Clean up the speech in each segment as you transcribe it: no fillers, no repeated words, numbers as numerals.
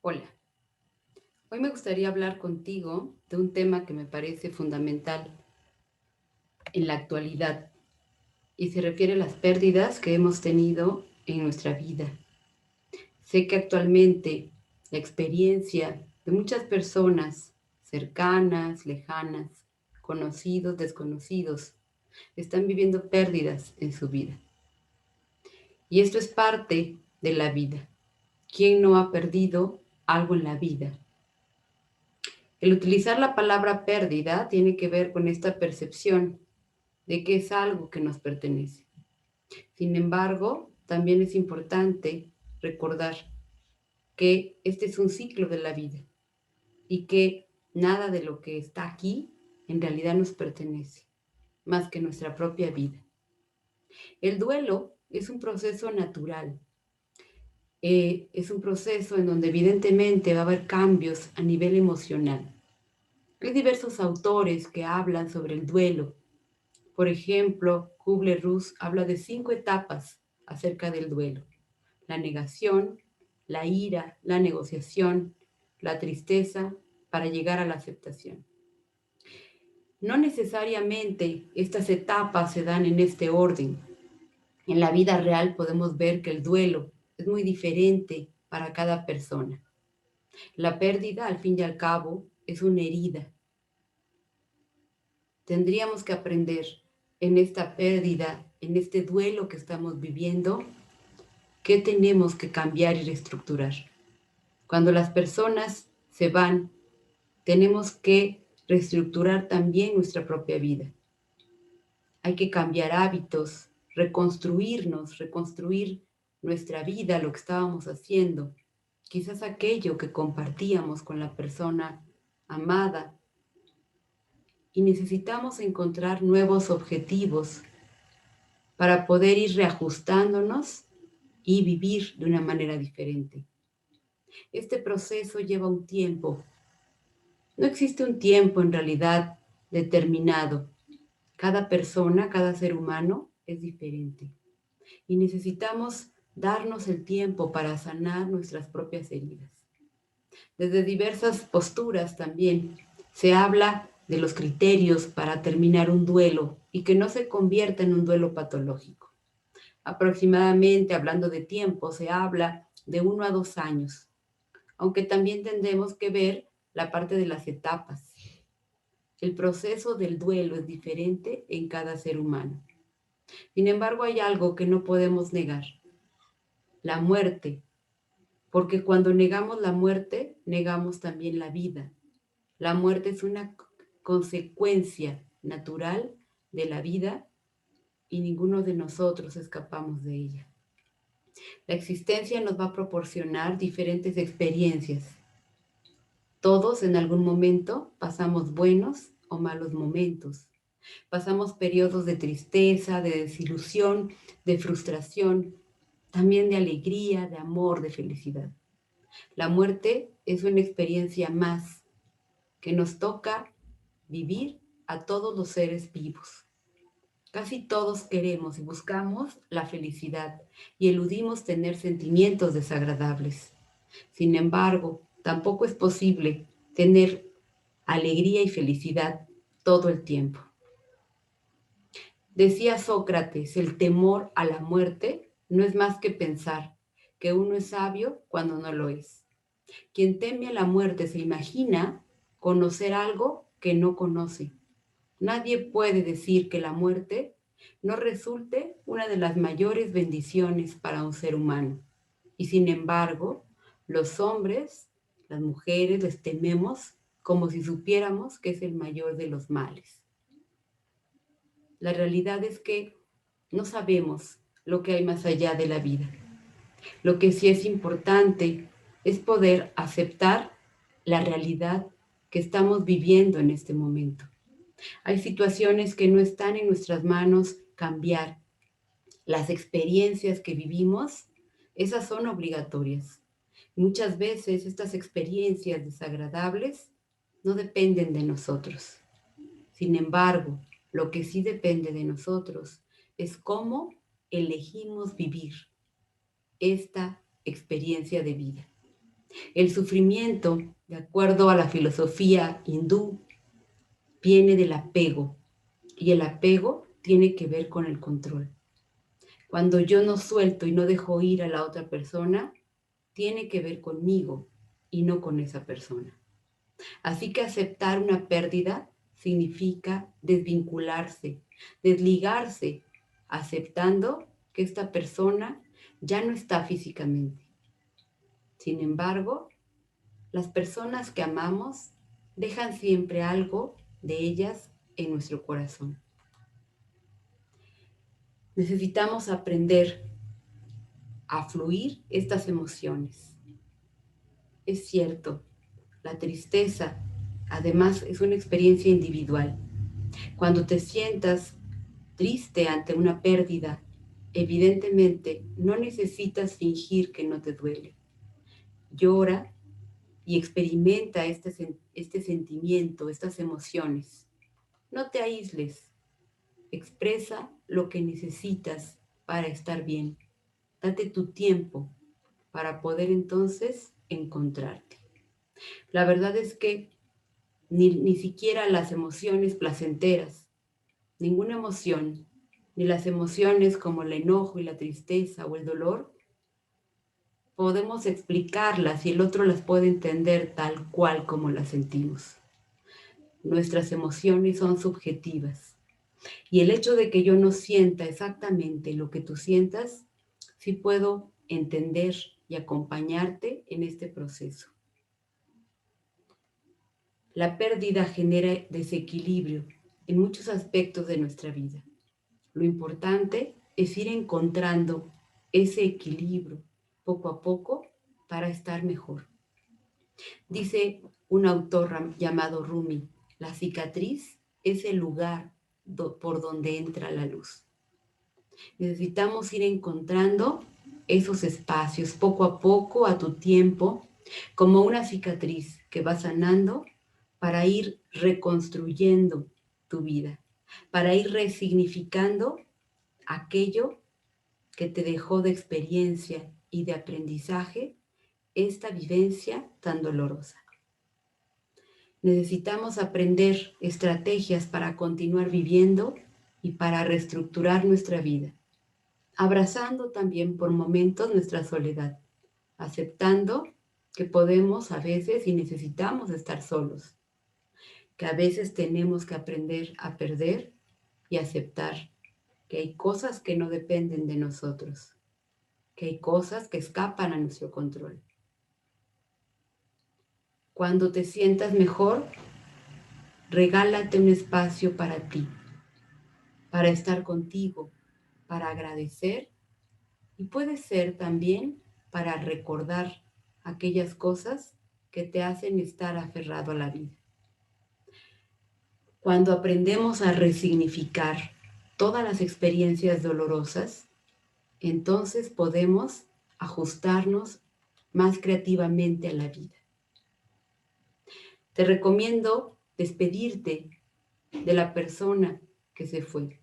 Hola, hoy me gustaría hablar contigo de un tema que me parece fundamental en la actualidad y se refiere a las pérdidas que hemos tenido en nuestra vida. Sé que actualmente la experiencia de muchas personas cercanas, lejanas, conocidos, desconocidos, están viviendo pérdidas en su vida. Y esto es parte de la vida. ¿Quién no ha perdido algo en la vida? El utilizar la palabra pérdida tiene que ver con esta percepción de que es algo que nos pertenece. Sin embargo, también es importante recordar que este es un ciclo de la vida y que nada de lo que está aquí en realidad nos pertenece, más que nuestra propia vida. El duelo es un proceso natural, es un proceso en donde evidentemente va a haber cambios a nivel emocional. Hay diversos autores que hablan sobre el duelo. Por ejemplo, Kubler-Ross habla de 5 etapas acerca del duelo: la negación, la ira, la negociación, la tristeza, para llegar a la aceptación. No necesariamente estas etapas se dan en este orden. En la vida real podemos ver que el duelo es muy diferente para cada persona. La pérdida, al fin y al cabo, es una herida. Tendríamos que aprender en esta pérdida, en este duelo que estamos viviendo, qué tenemos que cambiar y reestructurar. Cuando las personas se van, tenemos que reestructurar también nuestra propia vida. Hay que cambiar hábitos, reconstruirnos, reconstruir nuestra vida, lo que estábamos haciendo, quizás aquello que compartíamos con la persona amada, y necesitamos encontrar nuevos objetivos para poder ir reajustándonos y vivir de una manera diferente. Este proceso lleva un tiempo. No existe un tiempo en realidad determinado. Cada persona, cada ser humano es diferente y necesitamos darnos el tiempo para sanar nuestras propias heridas. Desde diversas posturas también se habla de los criterios para terminar un duelo y que no se convierta en un duelo patológico. Aproximadamente, hablando de tiempo, se habla de 1 a 2 años, aunque también tendremos que ver la parte de las etapas. El proceso del duelo es diferente en cada ser humano. Sin embargo, hay algo que no podemos negar: la muerte, porque cuando negamos la muerte, negamos también la vida. La muerte es una consecuencia natural de la vida y ninguno de nosotros escapamos de ella. La existencia nos va a proporcionar diferentes experiencias. Todos en algún momento pasamos buenos o malos momentos. Pasamos periodos de tristeza, de desilusión, de frustración, también de alegría, de amor, de felicidad. La muerte es una experiencia más que nos toca vivir a todos los seres vivos. Casi todos queremos y buscamos la felicidad y eludimos tener sentimientos desagradables. Sin embargo, tampoco es posible tener alegría y felicidad todo el tiempo. Decía Sócrates: el temor a la muerte no es más que pensar que uno es sabio cuando no lo es. Quien teme a la muerte se imagina conocer algo que no conoce. Nadie puede decir que la muerte no resulte una de las mayores bendiciones para un ser humano. Y sin embargo, los hombres, las mujeres, les tememos como si supiéramos que es el mayor de los males. La realidad es que no sabemos lo que hay más allá de la vida. Lo que sí es importante es poder aceptar la realidad que estamos viviendo en este momento. Hay situaciones que no están en nuestras manos cambiar. Las experiencias que vivimos, esas son obligatorias. Muchas veces estas experiencias desagradables no dependen de nosotros. Sin embargo, lo que sí depende de nosotros es cómo elegimos vivir esta experiencia de vida. El sufrimiento, de acuerdo a la filosofía hindú, viene del apego, y el apego tiene que ver con el control. Cuando yo no suelto y no dejo ir a la otra persona, tiene que ver conmigo y no con esa persona. Así que aceptar una pérdida significa desvincularse, desligarse, aceptando que esta persona ya no está físicamente. Sin embargo, las personas que amamos dejan siempre algo de ellas en nuestro corazón. Necesitamos aprender a fluir estas emociones. Es cierto, la tristeza, además, es una experiencia individual. Cuando te sientas triste ante una pérdida, evidentemente no necesitas fingir que no te duele. Llora y experimenta este sentimiento, estas emociones. No te aísles, expresa lo que necesitas para estar bien. Date tu tiempo para poder entonces encontrarte. La verdad es que ni siquiera las emociones placenteras, ninguna emoción, ni las emociones como el enojo y la tristeza o el dolor, podemos explicarlas y el otro las puede entender tal cual como las sentimos. Nuestras emociones son subjetivas y el hecho de que yo no sienta exactamente lo que tú sientas, sí puedo entender y acompañarte en este proceso. La pérdida genera desequilibrio en muchos aspectos de nuestra vida. Lo importante es ir encontrando ese equilibrio poco a poco para estar mejor. Dice un autor llamado Rumi, la cicatriz es el lugar por donde entra la luz. Necesitamos ir encontrando esos espacios poco a poco, a tu tiempo, como una cicatriz que va sanando para ir reconstruyendo tu vida, para ir resignificando aquello que te dejó de experiencia y de aprendizaje esta vivencia tan dolorosa. Necesitamos aprender estrategias para continuar viviendo y para reestructurar nuestra vida, abrazando también por momentos nuestra soledad, aceptando que podemos a veces y necesitamos estar solos, que a veces tenemos que aprender a perder y aceptar que hay cosas que no dependen de nosotros, que hay cosas que escapan a nuestro control. Cuando te sientas mejor, regálate un espacio para ti, para estar contigo, para agradecer y puede ser también para recordar aquellas cosas que te hacen estar aferrado a la vida. Cuando aprendemos a resignificar todas las experiencias dolorosas, entonces podemos ajustarnos más creativamente a la vida. Te recomiendo despedirte de la persona que se fue.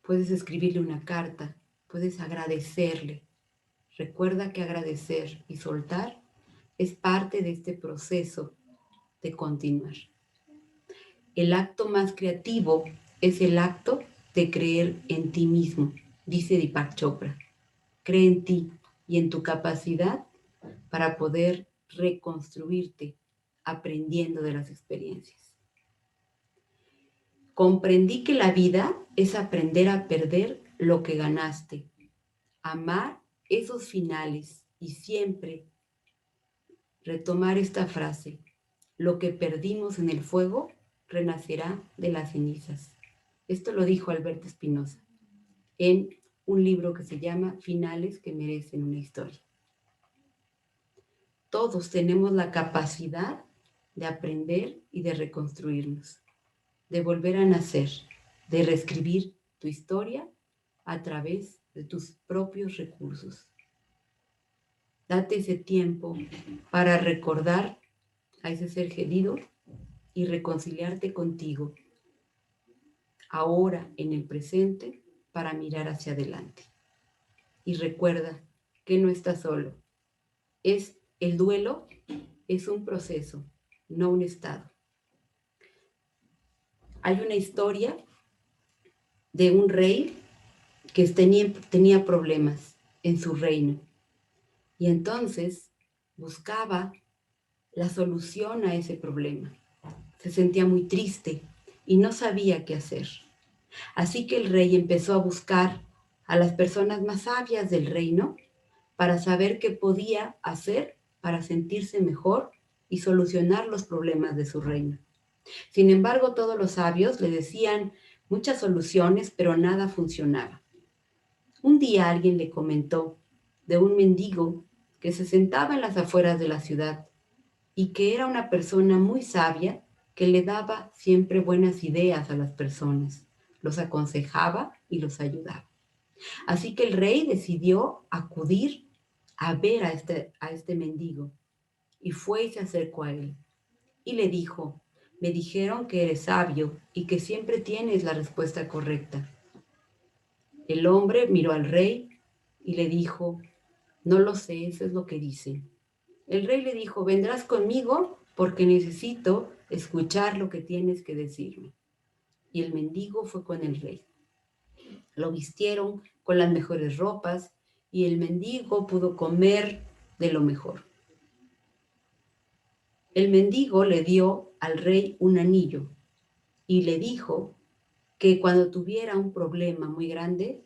Puedes escribirle una carta, puedes agradecerle. Recuerda que agradecer y soltar es parte de este proceso de continuar. El acto más creativo es el acto de creer en ti mismo, dice Deepak Chopra. Cree en ti y en tu capacidad para poder reconstruirte aprendiendo de las experiencias. Comprendí que la vida es aprender a perder lo que ganaste, amar esos finales y siempre retomar esta frase: lo que perdimos en el fuego renacerá de las cenizas. Esto lo dijo Alberto Espinosa en un libro que se llama Finales que merecen una historia. Todos tenemos la capacidad de aprender y de reconstruirnos, de volver a nacer, de reescribir tu historia a través de tus propios recursos. Date ese tiempo para recordar a ese ser querido y reconciliarte contigo, ahora en el presente, para mirar hacia adelante. Y recuerda que no estás solo, el duelo es un proceso, no un estado. Hay una historia de un rey que tenía problemas en su reino y entonces buscaba la solución a ese problema. Se sentía muy triste y no sabía qué hacer. Así que el rey empezó a buscar a las personas más sabias del reino para saber qué podía hacer para sentirse mejor y solucionar los problemas de su reino. Sin embargo, todos los sabios le decían muchas soluciones, pero nada funcionaba. Un día alguien le comentó de un mendigo que se sentaba en las afueras de la ciudad y que era una persona muy sabia que le daba siempre buenas ideas a las personas, los aconsejaba y los ayudaba. Así que el rey decidió acudir a ver a este mendigo y fue y se acercó a él y le dijo: me dijeron que eres sabio y que siempre tienes la respuesta correcta. El hombre miró al rey y le dijo: no lo sé, eso es lo que dicen. El rey le dijo: vendrás conmigo porque necesito escuchar lo que tienes que decirme. Y el mendigo fue con el rey. Lo vistieron con las mejores ropas y el mendigo pudo comer de lo mejor. El mendigo le dio al rey un anillo y le dijo que cuando tuviera un problema muy grande,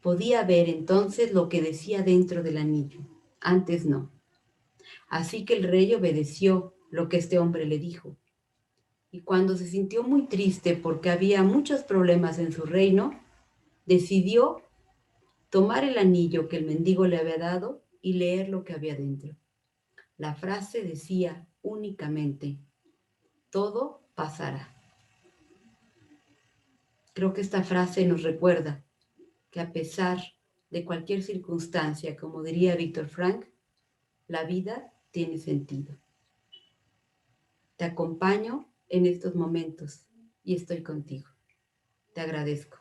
podía ver entonces lo que decía dentro del anillo. Antes no. Así que el rey obedeció lo que este hombre le dijo. Y cuando se sintió muy triste porque había muchos problemas en su reino, decidió tomar el anillo que el mendigo le había dado y leer lo que había dentro. La frase decía únicamente: todo pasará. Creo que esta frase nos recuerda que a pesar de cualquier circunstancia, como diría Víctor Frank, la vida tiene sentido. Te acompaño en estos momentos y estoy contigo. Te agradezco.